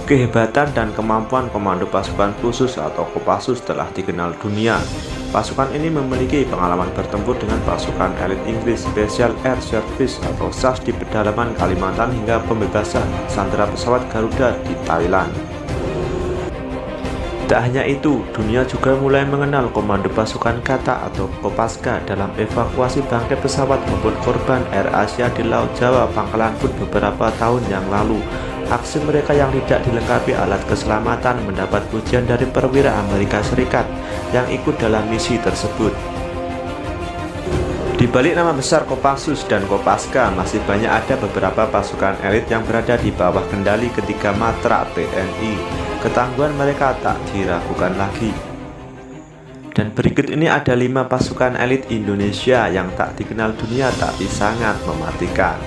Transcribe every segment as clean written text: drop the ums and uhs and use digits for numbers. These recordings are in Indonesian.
Kehebatan dan kemampuan Komando Pasukan Khusus atau Kopassus telah dikenal dunia. Pasukan ini memiliki pengalaman bertempur dengan pasukan elit Inggris, Special Air Service atau SAS di pedalaman Kalimantan hingga pembebasan sandera pesawat Garuda di Thailand. Tak hanya itu, dunia juga mulai mengenal Komando Pasukan Kata atau Kopaska dalam evakuasi bangkai pesawat maupun korban Air Asia di Laut Jawa Pangkalan Bun beberapa tahun yang lalu. Aksi mereka yang tidak dilengkapi alat keselamatan mendapat pujian dari perwira Amerika Serikat yang ikut dalam misi tersebut. Di balik nama besar Kopassus dan Kopaska, masih banyak ada beberapa pasukan elit yang berada di bawah kendali ketiga matra TNI. Ketangguhan mereka tak diragukan lagi. Dan berikut ini ada 5 pasukan elit Indonesia yang tak dikenal dunia tapi sangat mematikan.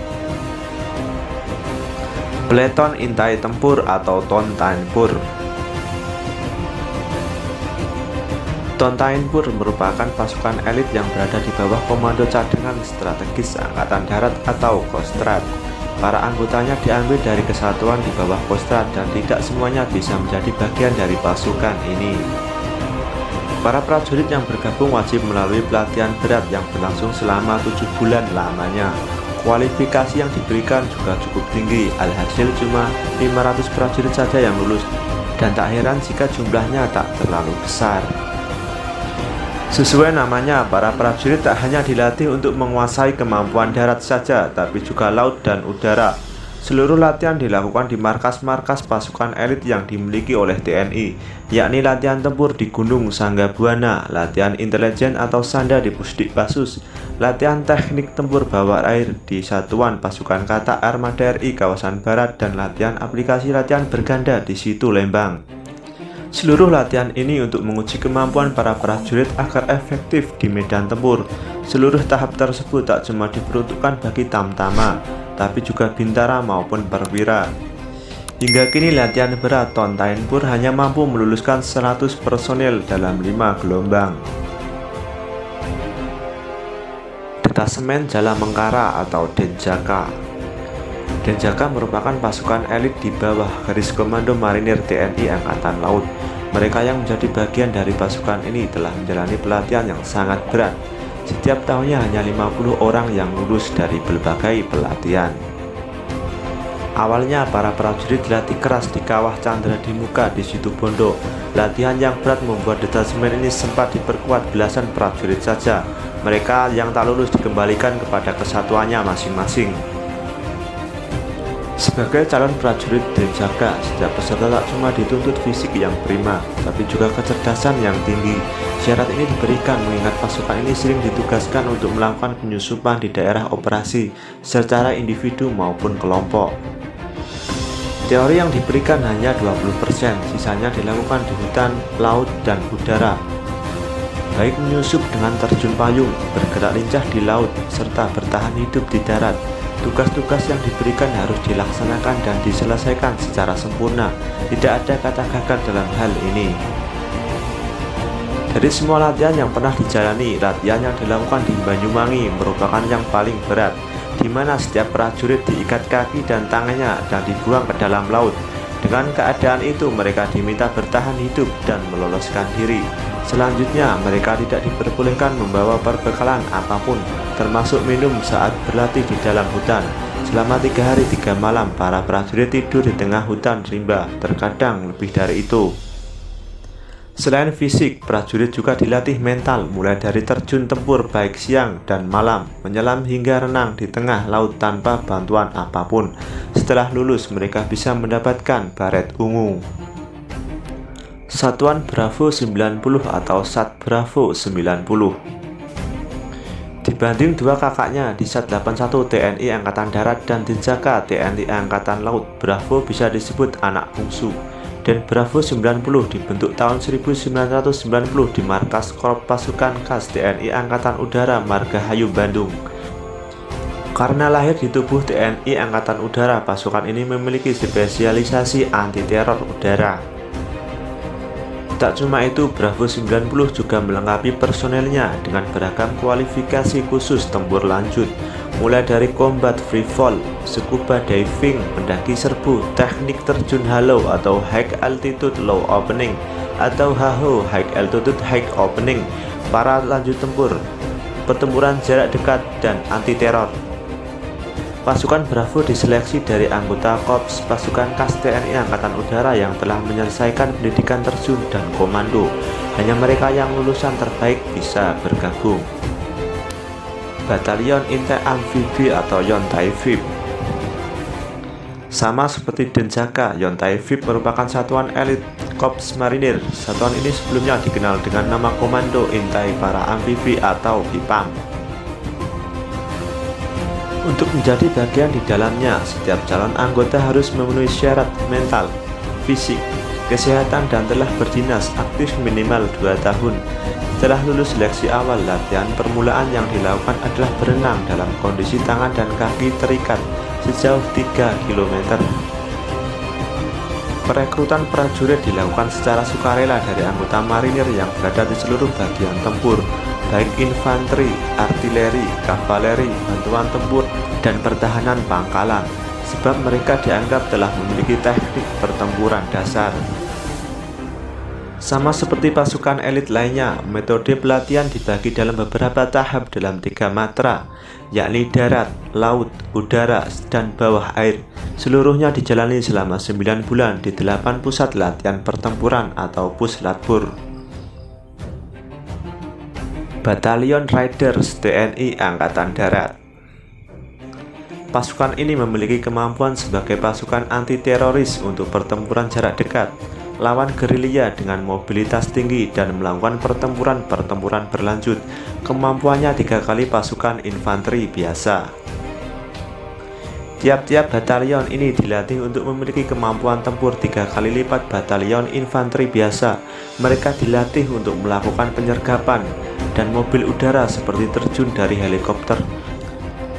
Peleton Intai Tempur atau Tontainpur. Tontainpur merupakan pasukan elit yang berada di bawah Komando Cadangan Strategis Angkatan Darat atau Kostrad. Para anggotanya diambil dari kesatuan di bawah Kostrad dan tidak semuanya bisa menjadi bagian dari pasukan ini. Para prajurit yang bergabung wajib melalui pelatihan berat yang berlangsung selama 7 bulan lamanya. Kualifikasi yang diberikan juga cukup tinggi, alhasil cuma 500 prajurit saja yang lulus, dan tak heran jika jumlahnya tak terlalu besar. Sesuai namanya, para prajurit tak hanya dilatih untuk menguasai kemampuan darat saja, tapi juga laut dan udara. Seluruh latihan dilakukan di markas-markas pasukan elit yang dimiliki oleh TNI, yakni latihan tempur di Gunung Sanggabuana, latihan intelijen atau Sanda di Pusdikpassus, latihan teknik tempur bawah air di Satuan Pasukan Kata Armada RI Kawasan Barat, dan latihan aplikasi latihan berganda di Situ Lembang. Seluruh latihan ini untuk menguji kemampuan para prajurit agar efektif di medan tempur. Seluruh tahap tersebut tak cuma diperuntukkan bagi tamtama, tapi juga bintara maupun perwira. Hingga kini latihan berat Tontainpur hanya mampu meluluskan 100 personel dalam 5 gelombang. Detasemen Jala Mengkara atau Denjaka. Denjaka merupakan pasukan elit di bawah garis komando marinir TNI Angkatan Laut. Mereka yang menjadi bagian dari pasukan ini telah menjalani pelatihan yang sangat berat. Setiap tahunnya hanya 50 orang yang lulus dari berbagai pelatihan. Awalnya para prajurit dilatih keras di Kawah Candra di Muka di Situbondo. Latihan yang berat membuat detasemen ini sempat diperkuat belasan prajurit saja. Mereka yang tak lulus dikembalikan kepada kesatuannya masing-masing. Sebagai calon prajurit Denjaka, setiap peserta tak cuma dituntut fisik yang prima, tapi juga kecerdasan yang tinggi. Syarat ini diberikan mengingat pasukan ini sering ditugaskan untuk melakukan penyusupan di daerah operasi secara individu maupun kelompok. Teori yang diberikan hanya 20%, sisanya dilakukan di hutan, laut, dan udara. Baik menyusup dengan terjun payung, bergerak lincah di laut, serta bertahan hidup di darat. Tugas-tugas yang diberikan harus dilaksanakan dan diselesaikan secara sempurna. Tidak ada kata gagal dalam hal ini. Dari semua latihan yang pernah dijalani, latihan yang dilakukan di Banyuwangi merupakan yang paling berat, di mana setiap prajurit diikat kaki dan tangannya dan dibuang ke dalam laut. Dengan keadaan itu, mereka diminta bertahan hidup dan meloloskan diri. Selanjutnya, mereka tidak diperbolehkan membawa perbekalan apapun, termasuk minum saat berlatih di dalam hutan. Selama 3 hari 3 malam, para prajurit tidur di tengah hutan rimba, terkadang lebih dari itu. Selain fisik, prajurit juga dilatih mental, mulai dari terjun tempur baik siang dan malam, menyelam hingga renang di tengah laut tanpa bantuan apapun. Setelah lulus, mereka bisa mendapatkan baret ungu. Satuan Bravo 90 atau Sat Bravo 90. Dibanding 2 kakaknya di Sat 81 TNI Angkatan Darat dan Denjaka TNI Angkatan Laut, Bravo bisa disebut anak bungsu. Dan Bravo 90 dibentuk tahun 1990 di markas Korps Pasukan Khas TNI Angkatan Udara Margahayu, Bandung. Karena lahir di tubuh TNI Angkatan Udara, pasukan ini memiliki spesialisasi anti-teror udara. Tak cuma itu, Bravo 90 juga melengkapi personelnya dengan beragam kualifikasi khusus tempur lanjut. mulai dari combat free fall, scuba diving, mendaki serbu, teknik terjun halo atau high altitude low opening atau HAHO high altitude high opening, para lanjut tempur, pertempuran jarak dekat, dan anti teror. Pasukan Bravo diseleksi dari anggota Korps Pasukan Khas TNI Angkatan Udara yang telah menyelesaikan pendidikan terjun dan komando. Hanya mereka yang lulusan terbaik bisa bergabung. Batalion Intai Amfibi atau Yontai VIP. Sama seperti Denjaka, Yontai VIP merupakan satuan elit Korps Marinir. Satuan ini sebelumnya dikenal dengan nama Komando Intai Para Amfibi atau IPAM. Untuk menjadi bagian di dalamnya, setiap calon anggota harus memenuhi syarat mental, fisik, kesehatan, dan telah berdinas aktif minimal 2 tahun. Setelah lulus seleksi awal, latihan permulaan yang dilakukan adalah berenang dalam kondisi tangan dan kaki terikat sejauh 3 km. Perekrutan prajurit dilakukan secara sukarela dari anggota marinir yang berada di seluruh bagian tempur, baik infanteri, artileri, kavaleri, bantuan tempur, dan pertahanan pangkalan, sebab mereka dianggap telah memiliki teknik pertempuran dasar. Sama seperti pasukan elit lainnya, metode pelatihan dibagi dalam beberapa tahap dalam 3 matra, yakni darat, laut, udara, dan bawah air. Seluruhnya dijalani selama 9 bulan di 8 pusat latihan pertempuran atau Puslatpur. Batalion Riders TNI Angkatan Darat. Pasukan ini memiliki kemampuan sebagai pasukan anti-teroris untuk pertempuran jarak dekat, lawan gerilya dengan mobilitas tinggi, dan melakukan pertempuran berlanjut. Kemampuannya 3 kali pasukan infanteri biasa. Tiap-tiap batalion ini dilatih untuk memiliki kemampuan tempur 3 kali lipat batalion infanteri biasa. Mereka dilatih untuk melakukan penyergapan dan mobil udara seperti terjun dari helikopter.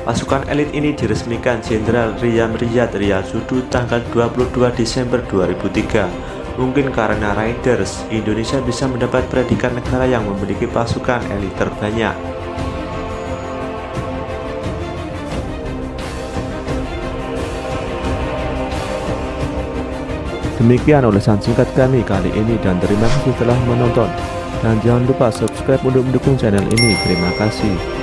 Pasukan elit ini diresmikan Jenderal Riyam Riyad Riyasudu tanggal 22 Desember 2003. Mungkin karena Riders, Indonesia bisa mendapat predikat negara yang memiliki pasukan elit terbanyak. Demikian ulasan singkat kami kali ini, dan terima kasih telah menonton. Dan jangan lupa subscribe untuk mendukung channel ini. Terima kasih.